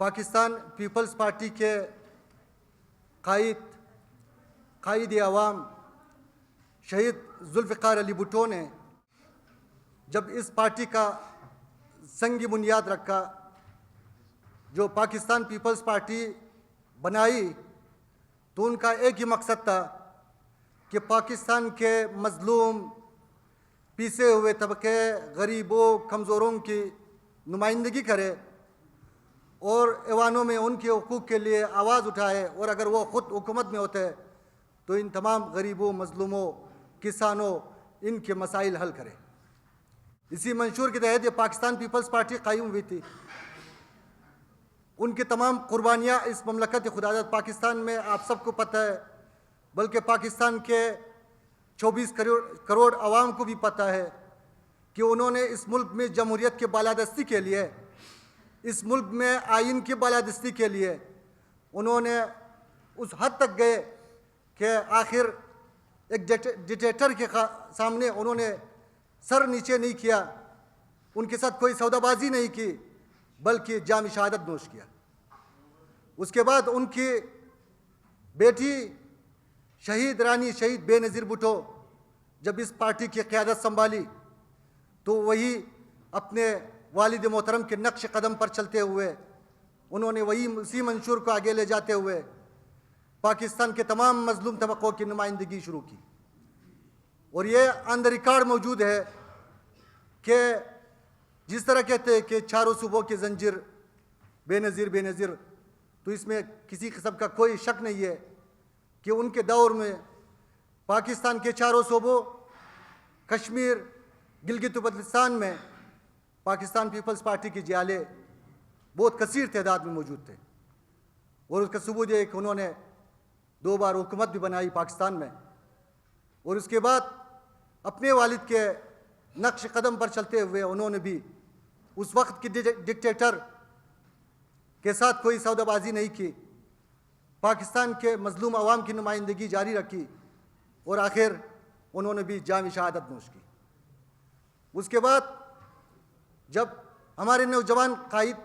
Pakistan peoples party के कायद अवाम शहीद जुल्फ़िकार अली भुट्टो ने जब इस पार्टी का संग बुनियाद रखा, जो पाकिस्तान पीपल्स पार्टी बनाई, तो उनका एक ही मकसद था कि पाकिस्तान के मज़लूम, पीसे हुए तबके, गरीबों, कमज़ोरों की नुमाइंदगी करे और ऐवानों में उनके हुकूक़ के लिए आवाज़ उठाए, और अगर वो ख़ुद हुकूमत में होते तो इन तमाम गरीबों, मज़लूमों, किसानों, इनके मसाइल हल करे। इसी मंशूर के तहत ये पाकिस्तान पीपल्स पार्टी कायम हुई थी। उनकी तमाम कुर्बानियाँ इस ममलकत खुदावंद पाकिस्तान में आप सबको पता है, बल्कि पाकिस्तान के 24 करोड़ आवाम को भी पता है कि उन्होंने इस मुल्क में जमहूरियत के बालादस्ती के लिए, इस मुल्क में आइन की बालादस्ती के लिए उन्होंने उस हद तक गए कि आखिर एक डिक्टेटर के सामने उन्होंने सर नीचे नहीं किया, उनके साथ कोई सौदाबाजी नहीं की, बल्कि जाम शहादत नोश किया। उसके बाद उनकी बेटी शहीद रानी शहीद बेनज़ीर भुट्टो जब इस पार्टी की क़यादत संभाली, तो वही अपने वालिद मोहतरम के नक्श कदम पर चलते हुए उन्होंने वही उसी मंशूर को आगे ले जाते हुए पाकिस्तान के तमाम मज़लूम तबक़ों की नुमाइंदगी शुरू की। और ये ऑन द रिकॉर्ड मौजूद है कि जिस तरह कहते हैं कि चारों सूबों की जंजीर बेनज़ीर बेनज़ीर, तो इसमें किसी किस्म का कोई शक नहीं है कि उनके दौर में पाकिस्तान के चारों सूबों, कश्मीर, गिलगित बल्तिस्तान में पाकिस्तान पीपल्स पार्टी की जियाले बहुत कसीर तादाद में मौजूद थे। और उसका सबूत है कि उन्होंने 2 बार हुकूमत भी बनाई पाकिस्तान में, और उसके बाद अपने वालिद के नक्श कदम पर चलते हुए उन्होंने भी उस वक्त के डिक्टेटर के साथ कोई सौदाबाजी नहीं की, पाकिस्तान के मज़लूम अवाम की नुमाइंदगी जारी रखी, और आखिर उन्होंने भी जाम शहादत नोश की। उसके बाद जब हमारे नौजवान कायद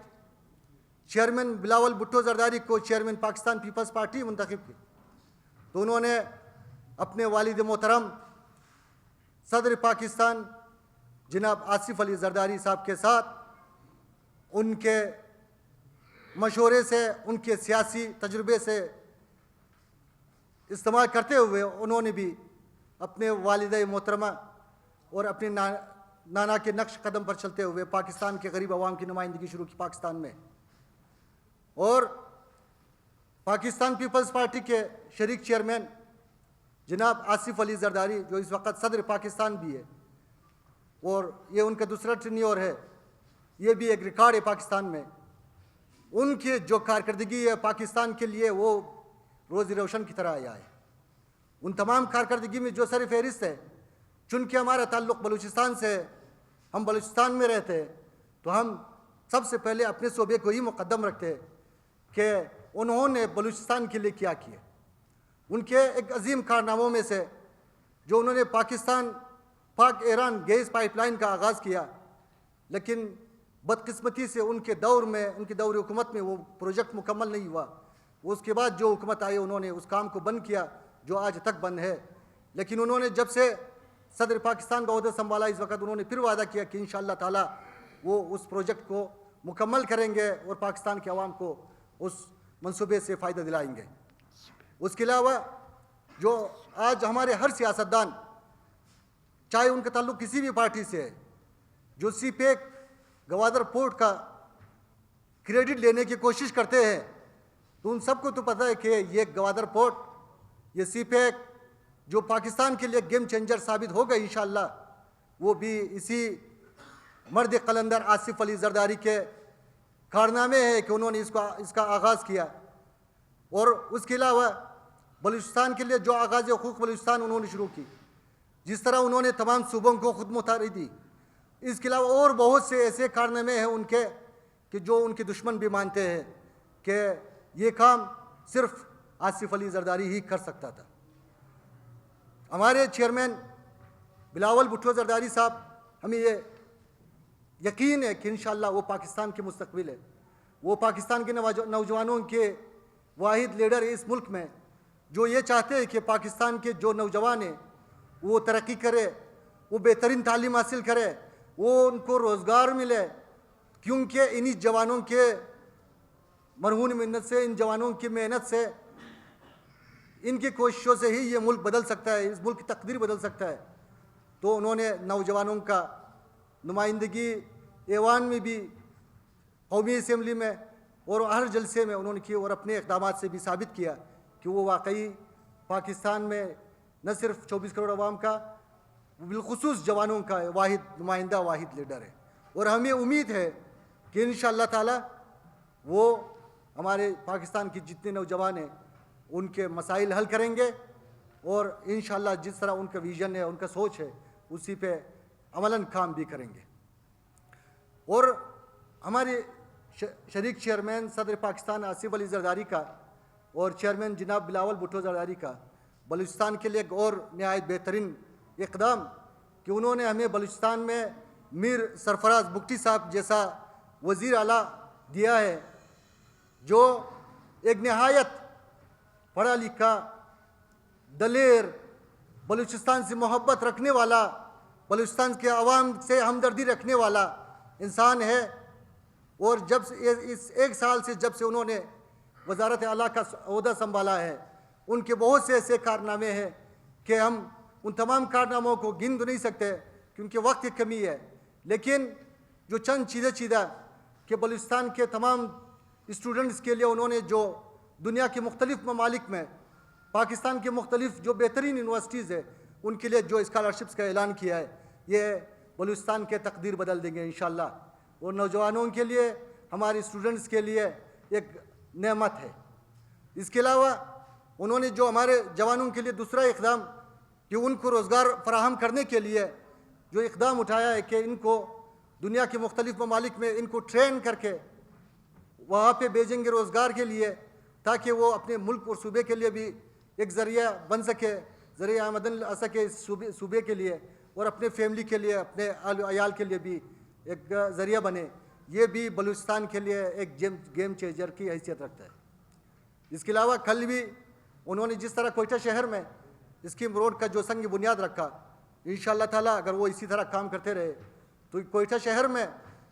चेयरमैन बिलावल भुट्टो जरदारी को चेयरमैन पाकिस्तान पीपल्स पार्टी मुंतखब की, तो उन्होंने अपने वालिद मोहतरम सदर पाकिस्तान जनाब आसिफ अली जरदारी साहब के साथ उनके मशवरे से, उनके सियासी तजुर्बे से इस्तेमाल करते हुए उन्होंने भी अपने वालिद मोहतरमा और अपने नाना के नक्श कदम पर चलते हुए पाकिस्तान के गरीब आवाम की नुमाइंदगी शुरू की पाकिस्तान में। और पाकिस्तान पीपल्स पार्टी के शरीक चेयरमैन जनाब आसिफ अली जरदारी, जो इस वक्त सदर पाकिस्तान भी है और ये उनका दूसरा टेन्योर है, ये भी एक रिकॉर्ड है पाकिस्तान में। उनकी जो कारकर्दगी है पाकिस्तान के लिए, वो रोज़ी रोशन की तरह आया है। उन तमाम कारकर्दगी में जो सर फहरिस्त है, चूँकि हमारा ताल्लुक़ बलूचिस्तान से है, हम बलूचिस्तान में रहते हैं, तो हम सबसे पहले अपने सूबे को ही मुक़द्दम रखते हैं कि उन्होंने बलूचिस्तान के लिए क्या किया। उनके एक अजीम कारनामों में से जो उन्होंने पाकिस्तान पाक ईरान गैस पाइपलाइन का आगाज़ किया, लेकिन बदकिस्मती से उनके दौर में, उनके दौर हुकूमत में वो प्रोजेक्ट मुकम्मल नहीं हुआ। उसके बाद जो हुकूमत आई उन्होंने उस काम को बंद किया, जो आज तक बंद है। लेकिन उन्होंने जब से सदर पाकिस्तान का ओहदा संभाला, इस वक्त उन्होंने फिर वादा किया कि इंशाअल्लाह ताला वो उस प्रोजेक्ट को मुकम्मल करेंगे और पाकिस्तान के अवाम को उस मंसूबे से फ़ायदा दिलाएंगे। उसके अलावा जो आज हमारे हर सियासतदान, चाहे उनका ताल्लुक़ किसी भी पार्टी से है, जो सीपेक गवादर पोर्ट का क्रेडिट लेने की कोशिश करते हैं, तो उन सबको तो पता है कि ये गवादर पोर्ट, ये सीपेक जो पाकिस्तान के लिए गेम चेंजर साबित होगा इंशाअल्लाह, वो भी इसी मर्द कलंदर आसिफ अली जरदारी के कारनामे है कि उन्होंने इसका आगाज़ किया। और उसके अलावा बलूचिस्तान के लिए जो आगाज़ हुकूक़ बलूचिस्तान उन्होंने शुरू की, जिस तरह उन्होंने तमाम सूबों को खुद मुख्तारी दी, इसके अलावा और बहुत से ऐसे कारनामे हैं उनके कि जो उनके दुश्मन भी मानते हैं कि ये काम सिर्फ आसिफ अली जरदारी ही कर सकता था। हमारे चेयरमैन बिलावल भुट्टो जरदारी साहब, हमें ये यकीन है कि इंशाअल्लाह वो पाकिस्तान के मुस्तकबिल है। वो पाकिस्तान के नौजवानों के वाहिद लीडर है इस मुल्क में जो ये चाहते हैं कि पाकिस्तान के जो नौजवान हैं वो तरक्की करे, वो बेहतरीन तालीम हासिल करे, वो उनको रोज़गार मिले, क्योंकि इन्हीं जवानों के मरहून मेहनत से, इन जवानों की मेहनत से, इनकी कोशिशों से ही ये मुल्क बदल सकता है, इस मुल्क की तकदीर बदल सकता है। तो उन्होंने नौजवानों का नुमाइंदगी ऐवान में भी, कौमी असम्बली में और हर जलसे में उन्होंने की और अपने इक़दाम से भी साबित किया कि वो वाकई पाकिस्तान में न सिर्फ 24 करोड़ अवाम का, बिलखुसूस जवानों का वाहिद नुमाइंदा, वाहिद लीडर है। और हमें उम्मीद है कि इंशाअल्लाह ताला वो हमारे पाकिस्तान के जितने नौजवान हैं उनके मसाइल हल करेंगे और इंशाअल्लाह जिस तरह उनका विज़न है, उनका सोच है, उसी पे अमलन काम भी करेंगे। और हमारे शरीक चेयरमैन सदर पाकिस्तान आसिफ अली जरदारी का और चेयरमैन जनाब बिलावल भुट्टो जरदारी का बलूचिस्तान के लिए एक और नहायत बेहतरीन इक़दाम कि उन्होंने हमें बलूचिस्तान में मीर सरफराज बुगटी साहब जैसा वज़ीर आला दिया है, जो एक नहायत पढ़ा लिखा, दलेर, बलूचिस्तान से मोहब्बत रखने वाला, बलूचिस्तान के अवाम से हमदर्दी रखने वाला इंसान है। और जब से इस एक साल से जब से उन्होंने वज़ारत आला का ओहदा संभाला है, उनके बहुत से ऐसे कारनामे हैं कि हम उन तमाम कारनामों को गिन तो नहीं सकते क्योंकि वक्त की कमी है, लेकिन जो चंद चीज़ें कि बलूचिस्तान के तमाम स्टूडेंट्स के लिए उन्होंने जो दुनिया के मुख्तलिफ ममालिक में पाकिस्तान के मुख्तलिफ जो बेहतरीन यूनिवर्सिटीज़ है उनके लिए जो स्कॉलरशिप्स का ऐलान किया है, ये बलूचिस्तान के तकदीर बदल देंगे इंशाअल्लाह। और नौजवानों के लिए, हमारे स्टूडेंट्स के लिए एक नेमत है। इसके अलावा उन्होंने जो हमारे जवानों के लिए दूसरा इक़दाम कि उनको रोज़गार फराहम करने के लिए जो इक़दाम उठाया है कि इनको दुनिया के मुख्तलिफ ममालिक में इनको ट्रेन करके वहाँ पे भेजेंगे रोज़गार के लिए, ताकि वो अपने मुल्क और सूबे के लिए भी एक ज़रिया बन सके, ज़रिया आमदन आ सके सूबे के लिए और अपने फैमिली के लिए, अपने अयाल के लिए भी एक ज़रिया बने। ये भी बलूचिस्तान के लिए एक गेम चेंजर की हैसियत रखता है। इसके अलावा कल भी उन्होंने जिस तरह कोयटा शहर में स्कीम रोड का जो संग बुनियाद रखा, इंशाअल्लाह ताला अगर वो इसी तरह काम करते रहे तो कोयटा शहर में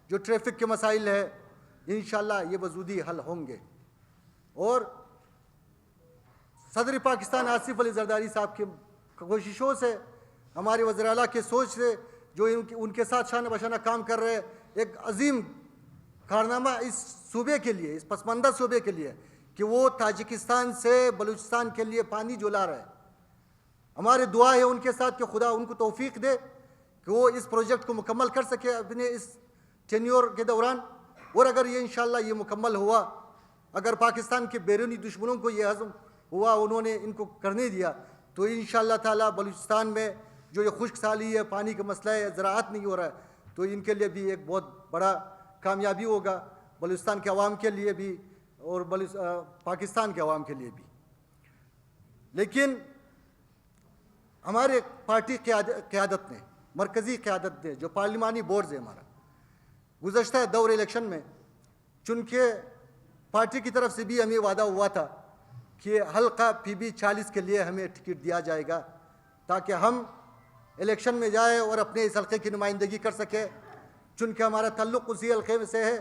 जो ट्रैफिक के मसाइल है इंशाअल्लाह ये वजूदी हल होंगे। और सदर पाकिस्तान आसिफ अली जरदारी साहब की कोशिशों से, हमारे वज़ीर आला के सोच से, जो उनके साथ शान बशाना काम कर रहे, एक अजीम कारनामा इस सूबे के लिए, इस पसमानदा सूबे के लिए कि वो ताजिकिस्तान से बलूचिस्तान के लिए पानी जो ला रहा है। हमारी दुआ है उनके साथ कि खुदा उनको तौफीक दे कि वो इस प्रोजेक्ट को मुकम्मल कर सके अपने इस टेन्योर के दौरान। और अगर ये इंशाअल्लाह ये मुकम्मल हुआ, अगर पाकिस्तान के बैरूनी दुश्मनों को ये हज़म हुआ, उन्होंने इनको करने दिया, तो इंशाअल्लाह ताला बलूचिस्तान में जो ये खुश्क साली है, पानी का मसला है, ज़राअत नहीं हो रहा है, तो इनके लिए भी एक बहुत बड़ा कामयाबी होगा, बलूचिस्तान के अवाम के लिए भी और पाकिस्तान के अवाम के लिए भी। लेकिन हमारे पार्टी क़यादत ने, मरकज़ी क़यादत ने, जो पार्लिमानी बोर्ड है हमारा, गुज़श्ता दौर इलेक्शन में चूँकि पार्टी की तरफ से भी हमें वादा हुआ था कि हल्का PB 40 के लिए हमें टिकट दिया जाएगा ताकि हम इलेक्शन में जाए और अपने इस हल्के की नुमाइंदगी कर सके। चूँकि हमारा ताल्लुक़ उसी हल्के से है,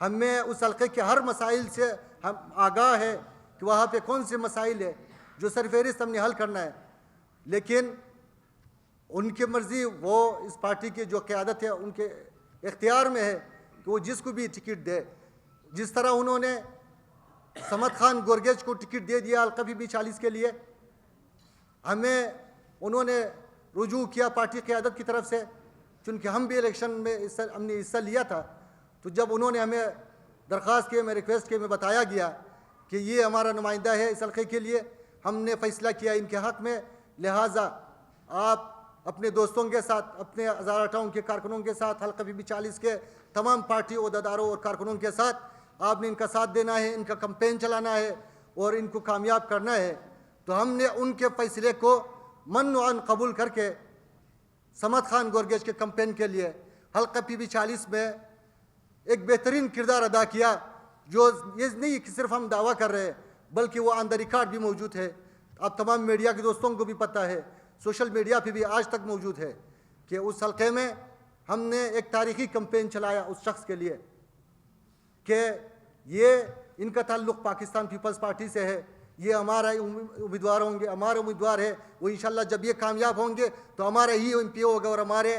हमें उस हल्के के हर मसाइल से हम आगाह है कि वहाँ पे कौन से मसाइल है जो सरफहरिस्त हमने हल करना है। लेकिन उनकी मर्ज़ी, वो इस पार्टी की जो क़यादत है उनके इख्तियार में है कि वो जिसको भी टिकट दे। जिस तरह उन्होंने समद खान गोरगेज को टिकट दे दिया हल्का PB 40 के लिए, हमें उन्होंने रुजू किया पार्टी क़यादत की तरफ से, चूँकि हम भी इलेक्शन में हमने हिस्सा लिया था। तो जब उन्होंने हमें दरख्वास्त की, मैं रिक्वेस्ट की, मैं बताया गया कि ये हमारा नुमाइंदा है इस हल्के के लिए, हमने फ़ैसला किया इनके हक़ में, लिहाजा आप अपने दोस्तों के साथ, अपने हज़ाराटाओं के कारकुनों के साथ, हल्का PB 40 के तमाम पार्टी ओहदेदारों और कारकुनों के साथ आपने इनका साथ देना है, इनका कैंपेन चलाना है और इनको कामयाब करना है। तो हमने उनके फ़ैसले को मन व अन कबूल करके समद खान गोरगेज के कैंपेन के लिए हल्का PB 40 में एक बेहतरीन किरदार अदा किया, जो ये नहीं कि सिर्फ हम दावा कर रहे हैं, बल्कि वो ऑन द रिकॉर्ड भी मौजूद है। आप तमाम मीडिया के दोस्तों को भी पता है, सोशल मीडिया पे भी आज तक मौजूद है कि उस हल्के में हमने एक तारीखी कैंपेन चलाया उस शख्स के लिए कि ये इनका ताल्लुक़ पाकिस्तान पीपल्स पार्टी से है, ये हमारा उम्मीदवार होंगे, हमारे उम्मीदवार है, वो इंशाल्लाह जब ये कामयाब होंगे तो हमारा ही MP होगा और हमारे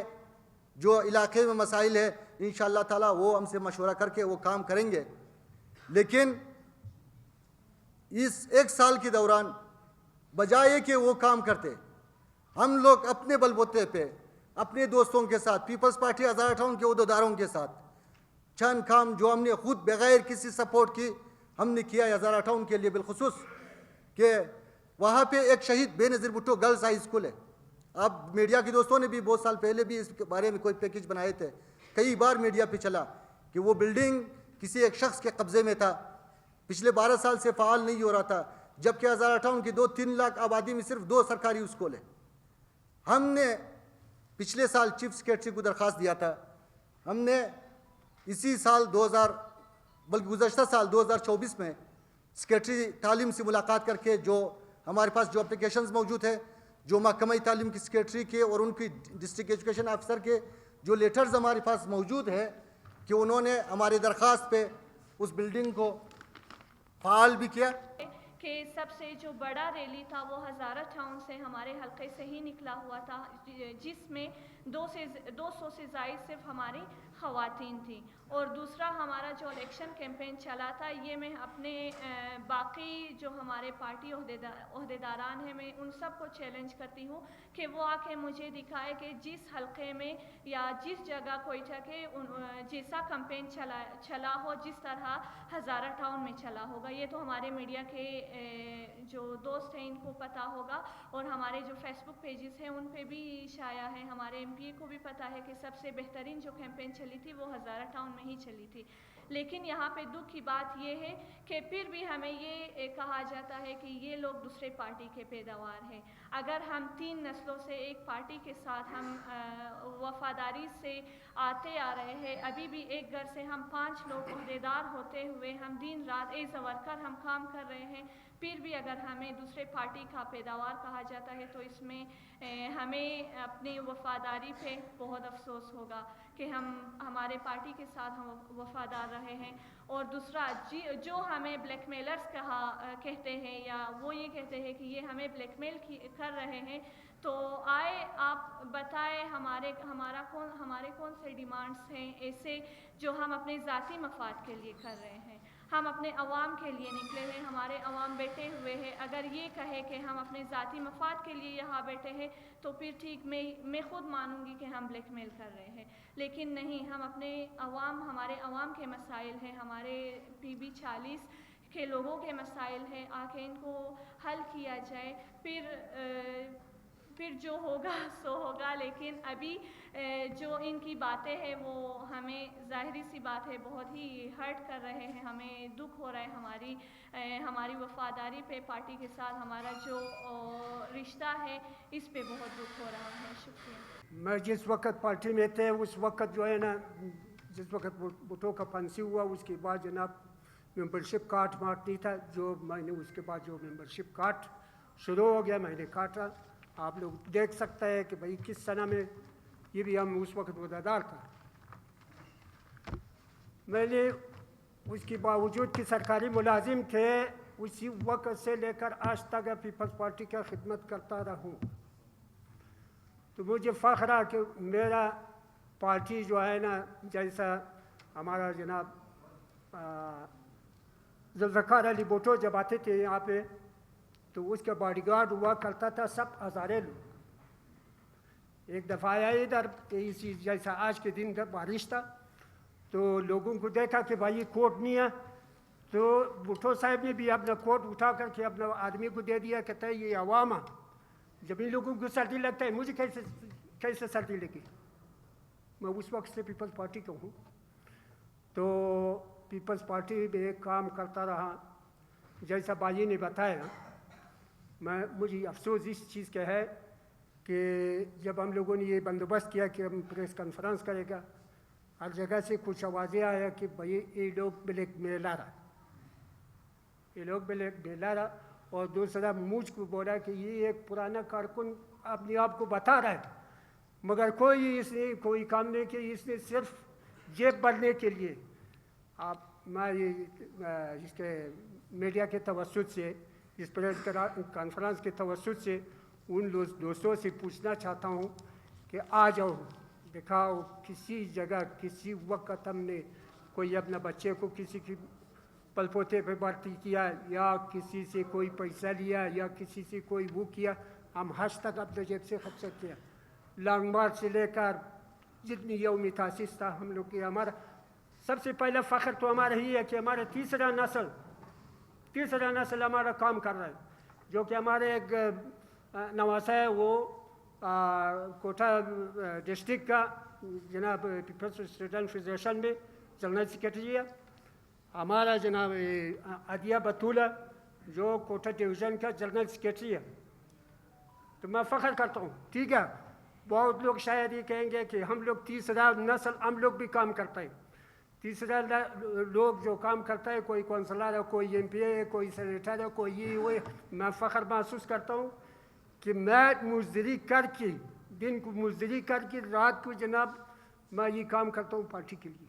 जो इलाके में मसाइल है इंशाल्लाह ताला वो हमसे मशवरा करके वो काम करेंगे। लेकिन इस एक साल के दौरान बजाय कि वो काम करते, हम लोग अपने बलबूते पे अपने दोस्तों के साथ पीपल्स पार्टी हज़ारा टाउन के उहदेदारों के साथ चंद काम जो हमने खुद बगैर किसी सपोर्ट की हमने किया हज़ारा टाउन के लिए, बिलखुसूस कि वहाँ पे एक शहीद Benazir Bhutto girls high school है। अब मीडिया के दोस्तों ने भी बहुत साल पहले भी इसके बारे में कोई पैकेज बनाए थे, कई बार मीडिया पे चला कि वो बिल्डिंग किसी एक शख्स के कब्ज़े में था, पिछले 12 साल से फ़ाल नहीं हो रहा था, जबकि हज़ारा टाउन की 2-3 लाख आबादी में सिर्फ 2 सरकारी स्कूल है। हमने पिछले साल चीफ सेक्रेटरी को दरख्वास्त दिया था, हमने इसी साल बल्कि गुज़श्ता साल 2024 में सेक्रेटरी तालीम से मुलाकात करके जो हमारे पास जो एप्लीकेशंस मौजूद है, जो महकमा तालीम की सेक्रेटरी के और उनकी डिस्ट्रिक्ट एजुकेशन ऑफिसर के जो लेटर्स हमारे पास मौजूद है कि उन्होंने हमारे दरख्वास्त पे उस बिल्डिंग को फ़ाल भी किया। कि सबसे जो बड़ा रैली था वो हज़ारा टाउन से हमारे हल्के से ही निकला हुआ था, जिसमें 200 से ज़ायद सिर्फ हमारी ख़वातीन थी। और दूसरा हमारा जो इलेक्शन कैंपेन चला था, ये मैं अपने बाकी जो हमारे पार्टी ओहदेदारान हैं, मैं उन सब को चैलेंज करती हूँ कि वो आके मुझे दिखाए कि जिस हल्के में या जिस जगह कोयटा के जैसा कैंपेन चला हो, जिस तरह हज़ारा टाउन में चला होगा। ये तो हमारे मीडिया के जो दोस्त हैं इनको पता होगा, और हमारे जो फेसबुक पेजेस हैं उन पे भी शाया है। हमारे MP को भी पता है कि सबसे बेहतरीन जो कैंपेन चली थी वो हज़ारा टाउन में ही चली थी। लेकिन यहाँ पे दुख की बात ये है कि फिर भी हमें ये कहा जाता है कि ये लोग दूसरे पार्टी के पैदावार हैं। अगर हम 3 नस्लों से एक पार्टी के साथ हम वफादारी से आते आ रहे हैं, अभी भी एक घर से हम 5 लोग ओहदेदार होते हुए हम दिन रात एज अ वर्कर हम काम कर रहे हैं, फिर भी अगर हमें दूसरे पार्टी का पैदावार कहा जाता है तो इसमें हमें अपनी वफादारी पे बहुत अफसोस होगा कि हम हमारे पार्टी के साथ हम वफादार रहे हैं। और दूसरा जो हमें ब्लैकमेलर्स कहते हैं, या वो ये कहते हैं कि ये हमें ब्लैकमेल कर रहे हैं, तो आए आप बताएं हमारे कौन से डिमांड्स हैं ऐसे जो हम अपने ज़ाती मफाद के लिए कर रहे हैं। हम अपने अवाम के लिए निकले हैं, हमारे अवाम बैठे हुए हैं। अगर ये कहे कि हम अपने ज़ाती मफाद के लिए यहाँ बैठे हैं तो फिर ठीक मैं खुद मानूंगी कि हम ब्लैकमेल कर रहे हैं, लेकिन नहीं, हम अपने हमारे अवाम के मसाइल हैं, हमारे PB 40 के लोगों के मसाइल हैं, आके इनको हल किया जाए, फिर जो होगा सो होगा। लेकिन अभी जो इनकी बातें हैं वो हमें ज़ाहिरी सी बात है बहुत ही हर्ट कर रहे हैं, हमें दुख हो रहा है हमारी वफादारी पे, पार्टी के साथ हमारा जो रिश्ता है इस पे बहुत दुख हो रहा है। शुक्रिया। मैं जिस वक्त पार्टी में थे उस वक्त जो है ना, जिस वक्त भुट्टो का फांसी हुआ उसके बाद जनाब मेंबरशिप कार्ड मारती था, जो मैंने उसके बाद जो मेंबरशिप कार्ड शुरू हो गया मैंने काटा। आप लोग देख सकते हैं कि भाई किस सना में ये भी हम उस वक्त वफादार था। मैंने उसके बावजूद कि सरकारी मुलाजिम थे उसी वक्त से लेकर आज तक पीपल्स पार्टी का खिदमत करता रहूं, तो मुझे फ़ख्र है कि मेरा पार्टी जो है ना, जैसा हमारा जनाब जुल्फ़िकार अली भुट्टो जब आते थे यहाँ पे तो उसका बॉडीगार्ड हुआ करता था सब हज़ारे लोग। एक दफ़ा आया इधर इसी जैसा आज के दिन बारिश था, तो लोगों को देखा कि भाई कोट नहीं है, तो भुट्टो साहब ने भी अपना कोट उठा करके अपने आदमी को दे दिया, कहता है ये अवाम है, जब इन लोगों को सर्दी लगता है मुझे कैसे सर्दी लगी। मैं उस वक्त से पीपल्स पार्टी का हूँ, तो पीपल्स पार्टी में काम करता रहा। जैसा बाजी ने बताया, मुझे अफसोस इस चीज़ का है कि जब हम लोगों ने ये बंदोबस्त किया कि हम प्रेस कॉन्फ्रेंस करेगा, हर जगह से कुछ आवाज़ें आया कि भाई ये लोग ब्लैकमेलर है। ये लोग बेला रहा, और दूसरा मुझको बोला कि ये एक पुराना कारकुन अपने आप को बता रहा है, मगर इसने कोई काम नहीं किया, इसने सिर्फ जेब भरने के लिए। मैं ये इसके मीडिया के तवस्सुत से, इस प्रेस कॉन्फ्रेंस के तवस्सुत से उन दोस्तों से पूछना चाहता हूँ कि आ जाओ, दिखाओ किसी जगह किसी वक्त हमने कोई अपना बच्चे को किसी की पलपोते पे भर्ती किया, या किसी से कोई पैसा लिया, या किसी से कोई वो किया। हम हज तक अपने जेब से खर्च किया, लॉन्ग मार्च से लेकर जितनी यौमी तासीस था हम लोग की। हमारा सबसे पहला फ़ख्र तो हमारा ही है कि हमारा तीसरा नस्ल हमारा काम कर रहा है। जो कि हमारे एक नवासा है, वो कोटा डिस्ट्रिक्ट का जनाब पीपल्स स्टूडेंट फेडरेशन में जनरल सेक्रेटरी है। हमारा जनाब अदिया बतूला जो कोटा डिवीज़न का जनरल सेक्रेटरी है। तो मैं फ़ख्र करता हूँ, ठीक है। बहुत लोग शायद ये कहेंगे कि हम लोग तीसरा नस्ल, हम लोग भी काम करते हैं। तीसरा लोग जो काम करता है, कोई कौंसलर है, कोई MPA है, कोई सेनेटर है, कोई ये वो। मैं फ़ख्र महसूस करता हूँ कि मैं मुजदरी करके, दिन को मुजदरी करके, रात को जनाब मैं ये काम करता हूँ पार्टी के लिए।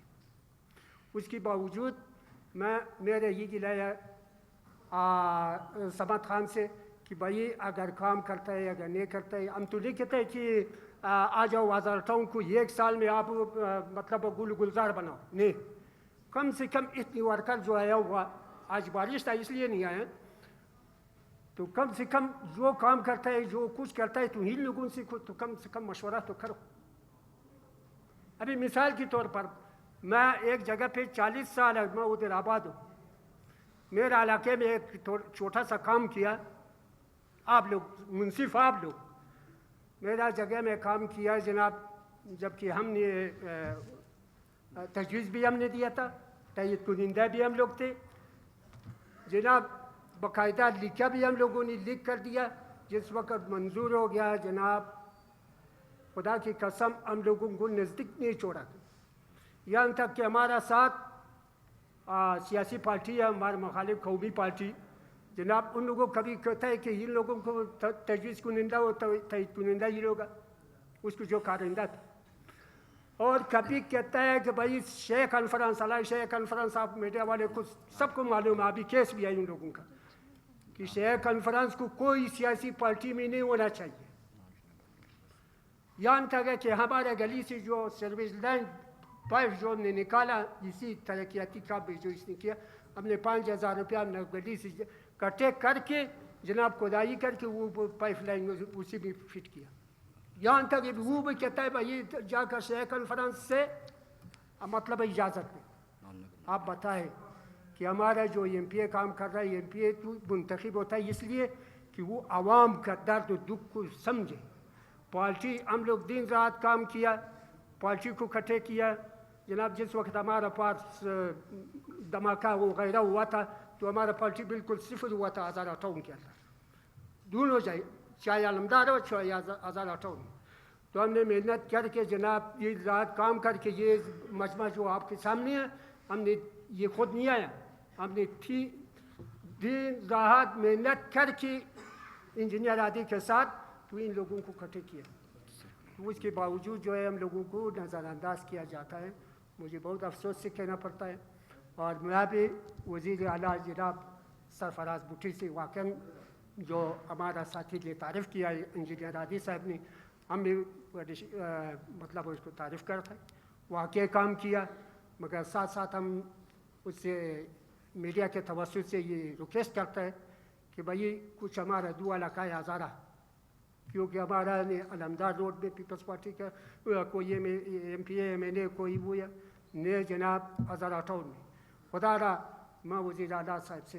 उसके बावजूद मेरे ये गिलाया समत खान से कि भाई अगर काम करता है अगर नहीं करता है, हम तो नहीं कहते कि आ जाओ आज़ाद टाउन को एक साल में आप मतलब गुलजार बनाओ, नहीं। कम से कम इतनी वर्कर जो आया हुआ, आज बारिश था इसलिए नहीं आया, तो कम से कम जो काम करता है, जो कुछ करता है, तो इन लोगों से कम मशवरा तो करो। अभी मिसाल के तौर पर मैं एक जगह पे 40 साल है, मैं उधर आबाद हूँ। मेरे इलाके में एक छोटा सा काम किया, आप लोग मुंसिफ, आप लोग मेरा जगह में काम किया जनाब, जबकि हमने तजवीज़ भी हमने दिया था, तय्यद कुनिंदा भी हम लोग थे जनाब, बाकायदा लिखा भी हम लोगों ने लिख कर दिया। जिस वक्त मंजूर हो गया जनाब, खुदा की कसम हम लोगों को नज़दीक नहीं छोड़ा। यहाँ तक कि हमारा साथ सियासी पार्टी है, हमारे मुखालिफ कौमी पार्टी जनाब, उन लोगों को कभी कहता है कि इन लोगों को तजवीज़ कुनिंदा हो, तय्यद कुनिंदा ही होगा, उसको जो कारिंदा था। और कभी कहता है कि भाई शेख कॉन्फ्रेंस, आप मीडिया वाले को सबको मालूम है, अभी केस भी है इन लोगों का कि शेख कॉन्फ्रेंस को कोई सियासी पार्टी में नहीं होना चाहिए। यहाँ तक है कि हमारे गली से जो सर्विस लाइन पाइप जो ने निकाला, इसी तरक्याती काम भी जो इसने किया, हमने 5000 रुपया हमने गली से इकट्ठे करके जनाब खुदाई करके वो पाइप लाइन उसी में फिट किया। यहाँ तक वो भी कहता है भाई जाकर शेख कॉन्फ्रेंस से मतलब इजाज़त नहीं। आप बताएं कि हमारा जो MPA काम कर रहा है, MPA तो मुंतखब होता है इसलिए कि वो आवाम का दर्द दुख को समझे। पार्टी हम लोग दिन रात काम किया, पार्टी को इकट्ठे किया जनाब। जिस वक्त हमारा पास धमाका वगैरह हुआ था, तो हमारा पार्टी बिल्कुल सिफर हुआ था आज़ाद टाउन के अंदर, दोनों चाहे आलमदार हो चाहे आज़ाद टाउन। तो हमने मेहनत करके जनाब ये रात काम करके ये मजमा जो आपके सामने है, हमने ये खुद नहीं आया, हमने दिन रात मेहनत करके इंजीनियर आदि के साथ तो इन लोगों को इकट्ठे किया। तो उसके बावजूद जो है हम लोगों को नज़रअंदाज किया जाता है। मुझे बहुत अफसोस से कहना पड़ता है। और मैं भी वज़ीर आला जनाब सरफराज भुट्टी से वाकई जो हमारा साथी ने तारीफ़ किया है इंजीनियर आदि साहब ने, हम भी मतलब उसको तारीफ़ करते हैं, वाकई काम किया। मगर साथ साथ हम उससे मीडिया के तवस्सुत से ये रिक्वेस्ट करते हैं कि भाई कुछ हमारा दुआ लगा है हज़ारा, क्योंकि हमारा ने अलमदार रोड में पीपल्स पार्टी का कोई MPA MNA कोई वो है ने जनाब हज़ारा टाउन में। खुदा रहा मैं वज़ीर आला साहब से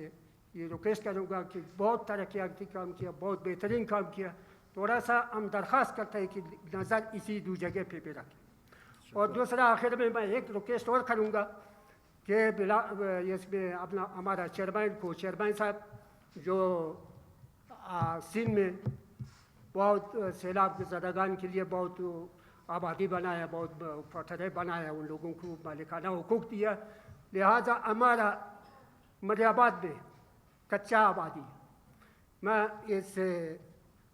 ये रिक्वेस्ट करूँगा कि बहुत तरक्याती काम किया, बहुत बेहतरीन काम किया। थोड़ा सा हम दरख्वास्त करते हैं कि नज़र इसी दो जगह पे भी रखें। और दूसरा आखिर में मैं एक रिक्वेस्ट और करूँगा कि इसमें अपना हमारा चेयरमैन साहब जो सिंध में बहुत सैलाब के ज़रगान के लिए बहुत आबादी बनाया, बहुत पटरे बनाया, उन लोगों को मालिकाना हुकूक दिया। लिहाजा हमारा मरियाबाद में कच्चा आबादी। मैं इस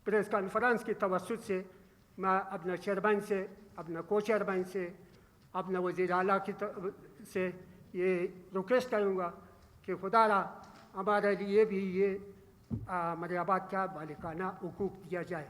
प्रेस कॉन्फ्रेंस की तवस्सुत से मैं अपने चेयरमैन से, अपने को चेयरमैन से, अपने वज़ीर आला की से ये रिक्वेस्ट करूँगा कि खुदारा हमारे लिए भी ये मरियाबाद का मालिकाना हुकूक दिया जाए।